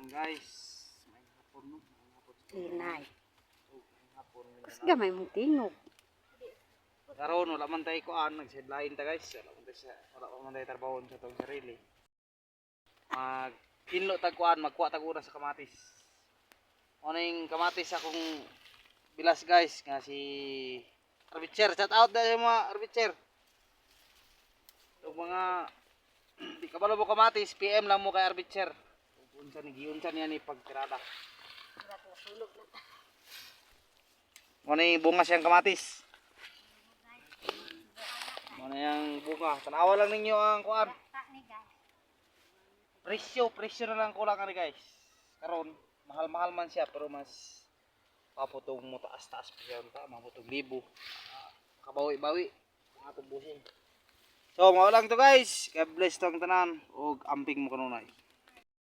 guys. May hapon no. Inay. May hapon. Kas gamay mong tingog. Karon wala man tayo kuan, nag-sideline ta guys. Wala man tayo trabaho sa tong sarili. Kinlo tag kuan, magkuha tag una sa kamatis. Ano yung kamatis akong bilas guys nga si Arbitcher. Shout out na yung mga Arbitcher. Yung mga di ka mo kamatis, PM lang mo kay Arbitcher. Unsa ni giunsa niya ni pagtirada. Ano yung bunga siyang kamatis? Ano yung bunga? Tanawa lang ninyo ang kuan. Presyo na lang kulang ani guys. Karon mahal-mahal man siya pero mas paputong mo taas-taas pa siya unta, maputong libo. Kabawi-bawi ang atong busing. So, mao lang to guys. God bless tong tanan ug amping mo kanunay.